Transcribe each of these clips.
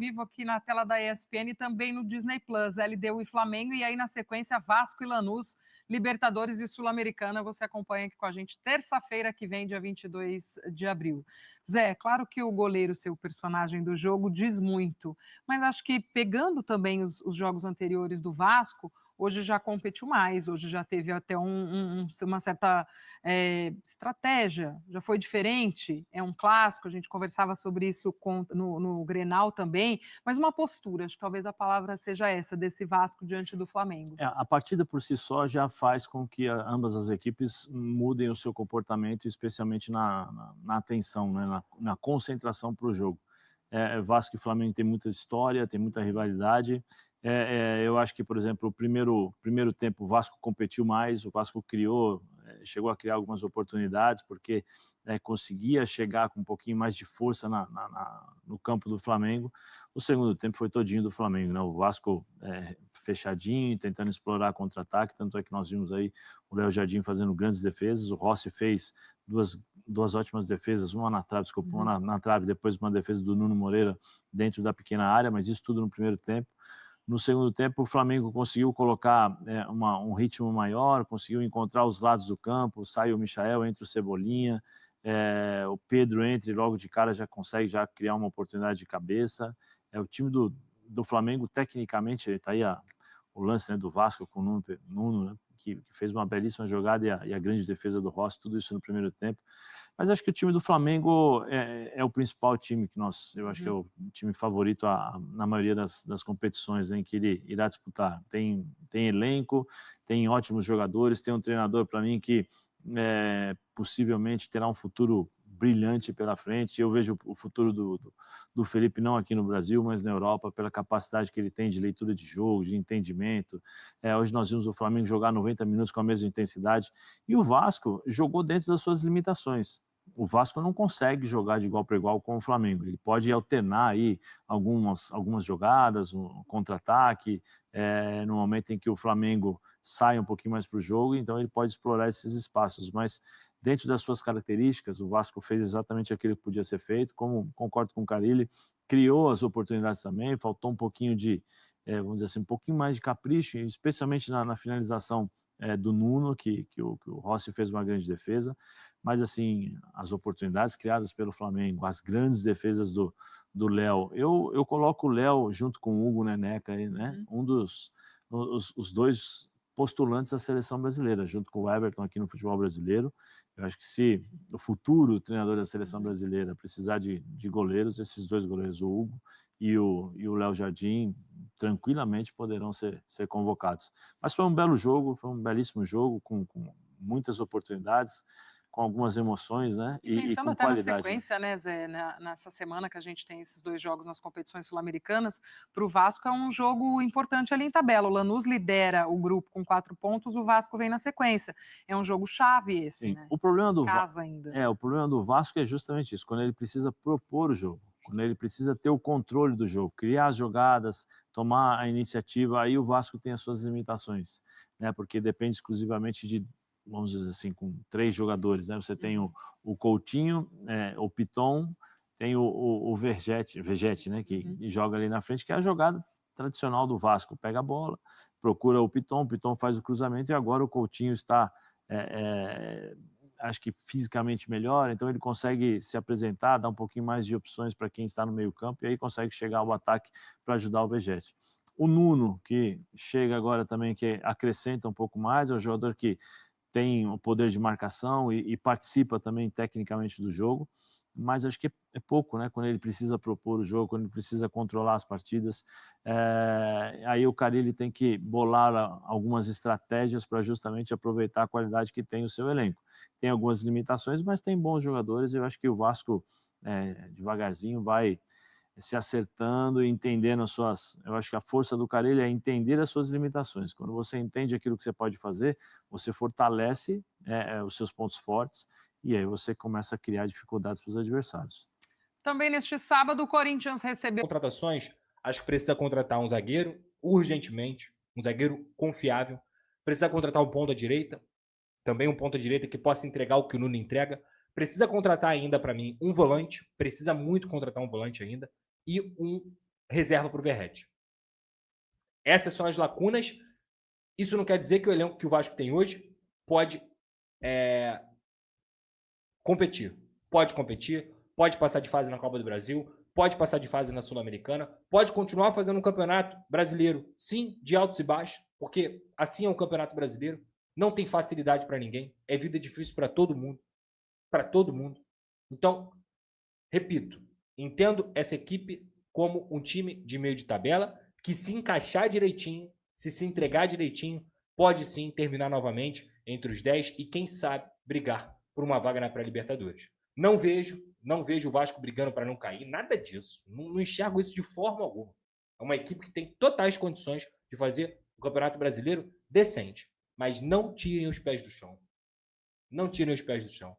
Vivo aqui na tela da ESPN e também no Disney Plus, LDU e Flamengo, e aí na sequência Vasco e Lanús, Libertadores e Sul-Americana. Você acompanha aqui com a gente terça-feira que vem, dia 22 de abril. Zé, claro que o goleiro ser o personagem do jogo diz muito, mas acho que pegando também os jogos anteriores do Vasco, hoje já competiu mais, hoje já teve até uma certa estratégia, já foi diferente, é um clássico, a gente conversava sobre isso no Grenal também, mas uma postura, acho que talvez a palavra seja essa, desse Vasco diante do Flamengo. A partida por si só já faz com que ambas as equipes mudem o seu comportamento, especialmente na atenção, né? Na concentração para o jogo. Vasco e Flamengo tem muita história, tem muita rivalidade. Eu acho que, por exemplo, o primeiro tempo o Vasco competiu mais, o Vasco chegou a criar algumas oportunidades, porque conseguia chegar com um pouquinho mais de força no campo do Flamengo. O segundo tempo foi todinho do Flamengo, né? O Vasco fechadinho, tentando explorar contra-ataque, tanto é que nós vimos aí o Léo Jardim fazendo grandes defesas, o Rossi fez duas ótimas defesas, uma na trave, desculpa, uma na trave, depois uma defesa do Nuno Moreira dentro da pequena área, mas isso tudo no primeiro tempo. No segundo tempo, o Flamengo conseguiu colocar um ritmo maior, conseguiu encontrar os lados do campo, sai o Michael, entra o Cebolinha, o Pedro entra e logo de cara já consegue criar uma oportunidade de cabeça. O time do Flamengo, tecnicamente, está aí o lance, né, do Vasco com o Nuno, né, que fez uma belíssima jogada e a grande defesa do Rossi, tudo isso no primeiro tempo. Mas acho que o time do Flamengo é o principal time que eu acho que é o time favorito na maioria das competições, né, em que ele irá disputar. Tem elenco, tem ótimos jogadores, tem um treinador para mim que possivelmente terá um futuro brilhante pela frente. Eu vejo o futuro do Felipe não aqui no Brasil, mas na Europa, pela capacidade que ele tem de leitura de jogo, de entendimento. Hoje nós vimos o Flamengo jogar 90 minutos com a mesma intensidade e o Vasco jogou dentro das suas limitações. O Vasco não consegue jogar de igual para igual com o Flamengo. Ele pode alternar aí algumas jogadas, um contra-ataque, no momento em que o Flamengo sai um pouquinho mais para o jogo, então ele pode explorar esses espaços, mas dentro das suas características, o Vasco fez exatamente aquilo que podia ser feito, como concordo com o Carille, criou as oportunidades também, faltou um pouquinho vamos dizer assim, um pouquinho mais de capricho, especialmente na finalização do Nuno, que o Rossi fez uma grande defesa, mas assim, as oportunidades criadas pelo Flamengo, as grandes defesas do Léo, eu coloco o Léo junto com o Hugo Neneca, né? Os dois postulantes à seleção brasileira, junto com o Everton aqui no futebol brasileiro. Eu acho que se o futuro treinador da seleção brasileira precisar de goleiros, esses dois goleiros, o Hugo e o Léo Jardim, tranquilamente poderão ser convocados. Mas foi um belo jogo, foi um belíssimo jogo, com muitas oportunidades, com algumas emoções, né? E E pensando com até na qualidade. sequência, né, Zé, nessa semana que a gente tem esses dois jogos nas competições sul-americanas, para o Vasco é um jogo importante ali em tabela. O Lanús lidera o grupo com 4 pontos, o Vasco vem na sequência. É um jogo chave esse, Sim, né? o problema Em casa ainda. o problema do Vasco é justamente isso, quando ele precisa propor o jogo, quando ele precisa ter o controle do jogo, criar as jogadas, tomar a iniciativa, aí o Vasco tem as suas limitações, né? Porque depende exclusivamente de, vamos dizer assim, com 3 jogadores, né? Você tem o Coutinho, o Piton, tem o Vergete, né? Que joga ali na frente, que é a jogada tradicional do Vasco. Pega a bola, procura o Piton faz o cruzamento e agora o Coutinho está acho que fisicamente melhor, então ele consegue se apresentar, dar um pouquinho mais de opções para quem está no meio campo e aí consegue chegar ao ataque para ajudar o Vegete. O Nuno, que chega agora também, que acrescenta um pouco mais, é um jogador que tem o poder de marcação e participa também tecnicamente do jogo, mas acho que é pouco, né? Quando ele precisa propor o jogo, quando ele precisa controlar as partidas, aí o Carille tem que bolar algumas estratégias para justamente aproveitar a qualidade que tem o seu elenco. Tem algumas limitações, mas tem bons jogadores. Eu acho que o Vasco, devagarzinho, vai se acertando e entendendo as suas... Eu acho que a força do Carille é entender as suas limitações. Quando você entende aquilo que você pode fazer, você fortalece os seus pontos fortes e aí você começa a criar dificuldades para os adversários. Também neste sábado, o Corinthians recebeu Contratações, acho que precisa contratar um zagueiro urgentemente, um zagueiro confiável. Precisa contratar um ponta direita, também um ponta direita que possa entregar o que o Nuno entrega. Precisa contratar ainda, para mim, um volante. Precisa muito contratar um volante ainda. E um reserva para o Verratti. Essas são as lacunas. Isso não quer dizer que o elenco que o Vasco tem hoje pode competir. Pode competir, pode passar de fase na Copa do Brasil, pode passar de fase na Sul-Americana, pode continuar fazendo um campeonato brasileiro, sim, de altos e baixos, porque assim é um campeonato brasileiro. Não tem facilidade para ninguém. É vida difícil para todo mundo. Para todo mundo. Então, repito, entendo essa equipe como um time de meio de tabela que, se encaixar direitinho, se entregar direitinho, pode sim terminar novamente entre os 10 e, quem sabe, brigar por uma vaga na pré-Libertadores. Não vejo o Vasco brigando para não cair, nada disso. Não enxergo isso de forma alguma. É uma equipe que tem totais condições de fazer o Campeonato Brasileiro decente, mas não tirem os pés do chão. Não tirem os pés do chão.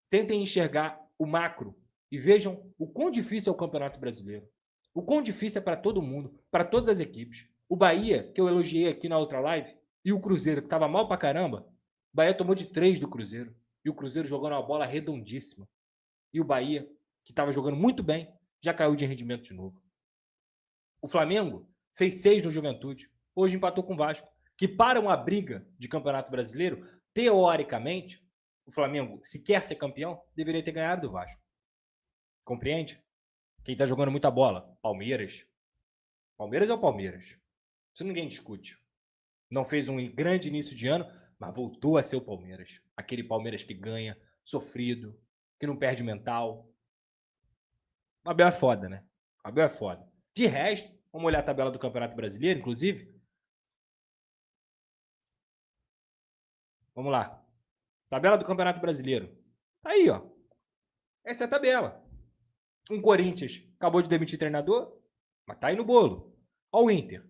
Tentem enxergar o macro e vejam o quão difícil é o Campeonato Brasileiro. O quão difícil é para todo mundo, para todas as equipes. O Bahia, que eu elogiei aqui na outra live, e o Cruzeiro, que estava mal pra caramba, o Bahia tomou de 3 do Cruzeiro. E o Cruzeiro jogando uma bola redondíssima. E o Bahia, que estava jogando muito bem, já caiu de rendimento de novo. O Flamengo fez 6 no Juventude. Hoje empatou com o Vasco. Que para uma briga de Campeonato Brasileiro, teoricamente, o Flamengo, se quer ser campeão, deveria ter ganhado do Vasco. Compreende? Quem está jogando muita bola? Palmeiras. Palmeiras é o Palmeiras. Isso ninguém discute. Não fez um grande início de ano, mas voltou a ser o Palmeiras. Aquele Palmeiras que ganha, sofrido, que não perde mental. O Abel é foda, né? O Abel é foda. De resto, vamos olhar a tabela do Campeonato Brasileiro, inclusive. Vamos lá. Tabela do Campeonato Brasileiro. Tá aí, ó. Essa é a tabela. Um Corinthians acabou de demitir treinador, mas tá aí no bolo. Ó o Inter.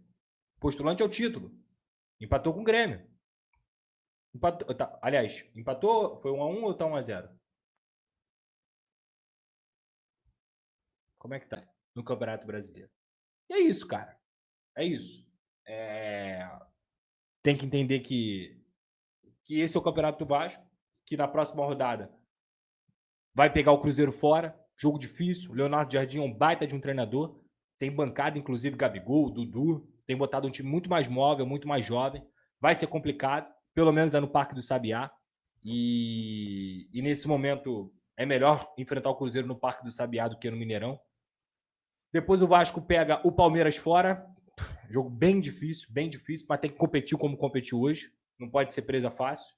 Postulante ao título. Empatou com o Grêmio. Empatou, tá, aliás, empatou, foi 1-1 ou tá 1-0? Como é que tá no Campeonato Brasileiro? E é isso, cara. É isso. Tem que entender que esse é o Campeonato do Vasco, que na próxima rodada vai pegar o Cruzeiro fora. Jogo difícil. Leonardo Jardim é um baita de um treinador. Tem bancado, inclusive, Gabigol, Dudu. Tem botado um time muito mais móvel, muito mais jovem. Vai ser complicado. Pelo menos é no Parque do Sabiá. E nesse momento é melhor enfrentar o Cruzeiro no Parque do Sabiá do que no Mineirão. Depois o Vasco pega o Palmeiras fora. Jogo bem difícil, mas tem que competir como competiu hoje. Não pode ser presa fácil.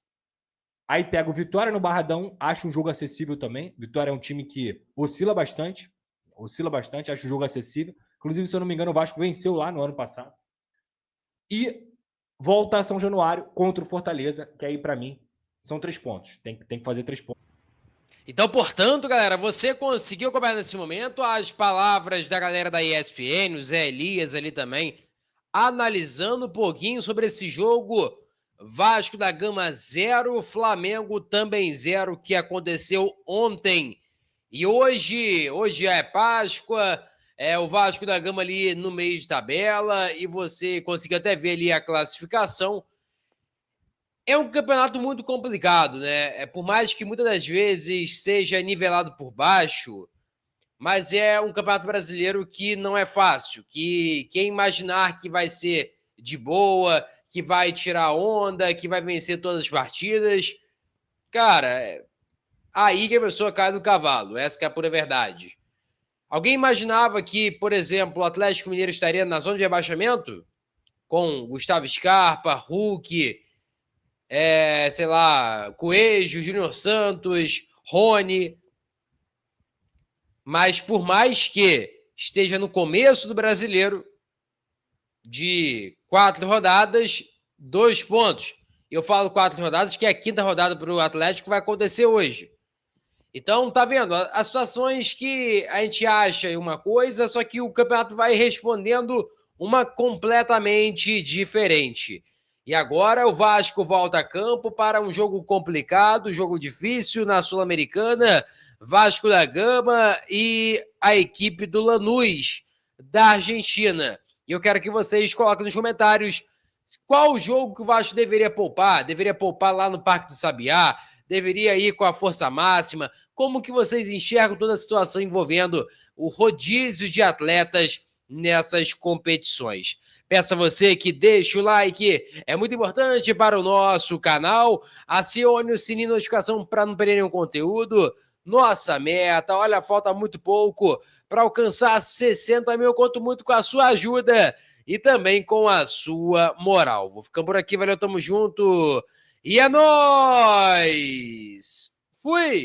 Aí pega o Vitória no Barradão. Acho um jogo acessível também. Vitória é um time que oscila bastante, acho o jogo acessível. Inclusive, se eu não me engano, o Vasco venceu lá no ano passado. E volta a São Januário contra o Fortaleza, que aí, para mim, são 3 pontos. Tem que fazer 3 pontos. Então, portanto, galera, você conseguiu acompanhar nesse momento as palavras da galera da ESPN, o Zé Elias ali também, analisando um pouquinho sobre esse jogo. Vasco da Gama 0, Flamengo também 0, que aconteceu ontem. E hoje é Páscoa, o Vasco da Gama ali no meio de tabela, e você conseguiu até ver ali a classificação. É um campeonato muito complicado, né? Por mais que muitas das vezes seja nivelado por baixo, mas é um campeonato brasileiro que não é fácil, que quem imaginar que vai ser de boa, que vai tirar onda, que vai vencer todas as partidas, cara, aí que a pessoa cai do cavalo, essa que é a pura verdade. Alguém imaginava que, por exemplo, o Atlético Mineiro estaria na zona de rebaixamento? Com Gustavo Scarpa, Hulk, sei lá, Coelho, Júnior Santos, Rony. Mas por mais que esteja no começo do Brasileiro, de 4 rodadas, 2 pontos. Eu falo 4 rodadas, que a 5ª rodada para o Atlético vai acontecer hoje. Então, tá vendo? As situações que a gente acha uma coisa, só que o campeonato vai respondendo uma completamente diferente. E agora o Vasco volta a campo para um jogo complicado, jogo difícil na Sul-Americana, Vasco da Gama e a equipe do Lanús, da Argentina. E eu quero que vocês coloquem nos comentários qual jogo que o Vasco deveria poupar. Deveria poupar lá no Parque do Sabiá? Deveria ir com a força máxima? Como que vocês enxergam toda a situação envolvendo o rodízio de atletas nessas competições. Peço a você que deixe o like, é muito importante para o nosso canal. Acione o sininho de notificação para não perder nenhum conteúdo. Nossa meta, olha, falta muito pouco para alcançar 60 mil. Eu conto muito com a sua ajuda e também com a sua moral. Vou ficando por aqui, valeu, tamo junto. E é nóis! Fui!